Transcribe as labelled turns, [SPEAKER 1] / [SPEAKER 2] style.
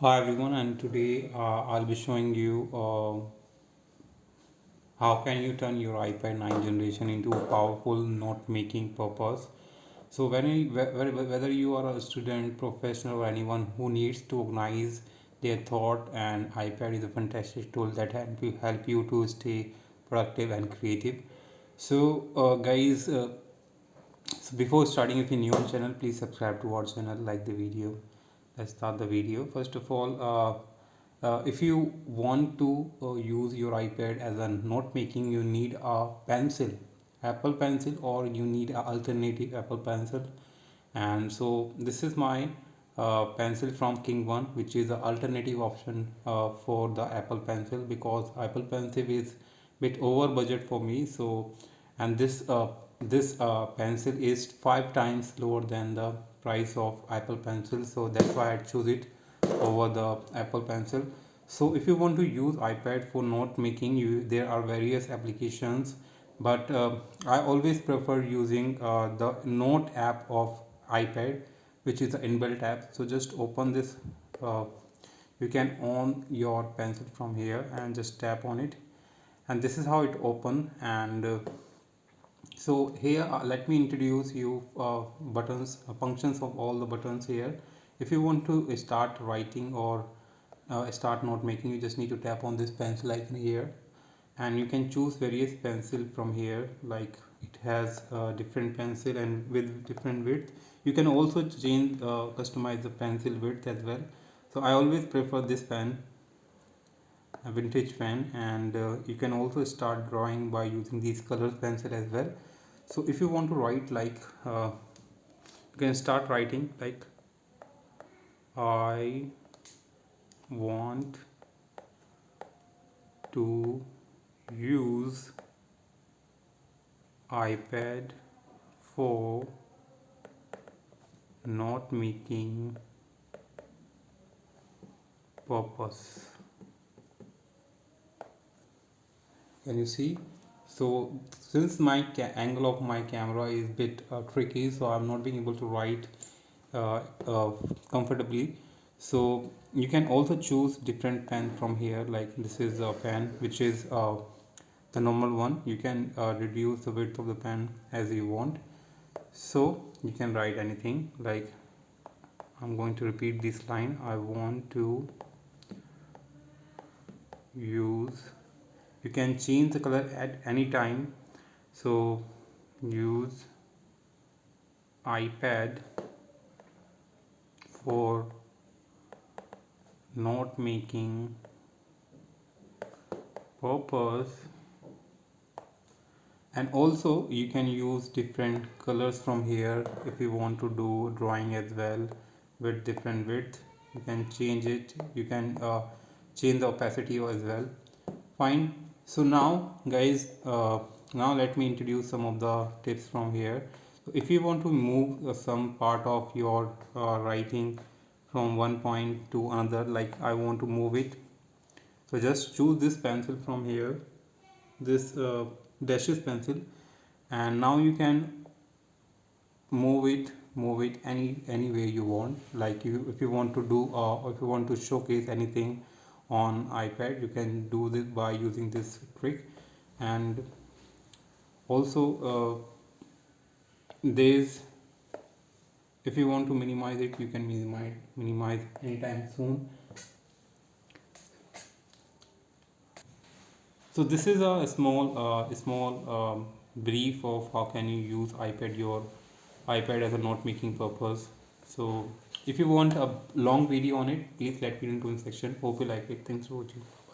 [SPEAKER 1] Hi everyone, and today I'll be showing you how can you turn your iPad 9 generation into a powerful note-making purpose. So whether you are a student, professional, or anyone who needs to organize their thought, and iPad is a fantastic tool that help you to stay productive and creative. So guys, so before starting, if you're new on channel, please subscribe to our channel, like the video. Let's start the video. First of all, if you want to use your iPad as a note making, you need a pencil, Apple Pencil, or you need an alternative Apple Pencil. And so this is my pencil from King One, which is the alternative option for the Apple Pencil, because Apple Pencil is bit over budget for me. So and this pencil is 5 times lower than the price of Apple Pencil, so that's why I choose it over the Apple Pencil. So if you want to use iPad for note making, you there are various applications, but I always prefer using the note app of iPad, which is the inbuilt app. So just open this. uh, you can on your pencil from here and just tap on it, and this is how it open. And so here let me introduce you buttons, functions of all the buttons here. If you want to start writing or start note making, you just need to tap on this pencil icon here, and you can choose various pencil from here. Like it has different pencil and with different width. You can also change customize the pencil width as well. So I always prefer this pen, a vintage pen. And you can also start drawing by using these color pencil as well. So if you want to write like you can start writing like I want to use iPad for note making purpose. Can you see? So since my angle of my camera is bit tricky, so I'm not being able to write uh, uh, comfortably. So you can also choose different pen from here. Like this is a pen which is the normal one. You can reduce the width of the pen as you want, so you can write anything. Like I'm going to repeat this line: I want to use. You can change the color at any time. So use iPad for note making purpose. And also you can use different colors from here. If you want to do drawing as well with different width, you can change it. You can change the opacity as well. Fine. So now guys, now let me introduce some of the tips from here. So if you want to move some part of your writing from one point to another, like I want to move it, so just choose this pencil from here, this dashes pencil, and now you can move it any way you want. Like you, if you want to do if you want to showcase anything on iPad, you can do this by using this trick. And also there's, if you want to minimize it, you can minimize anytime soon. So this is a small brief of how can you use your iPad as a note making purpose. So if you want a long video on it, please let me know in the comment section. Hope you like it. Thanks for watching.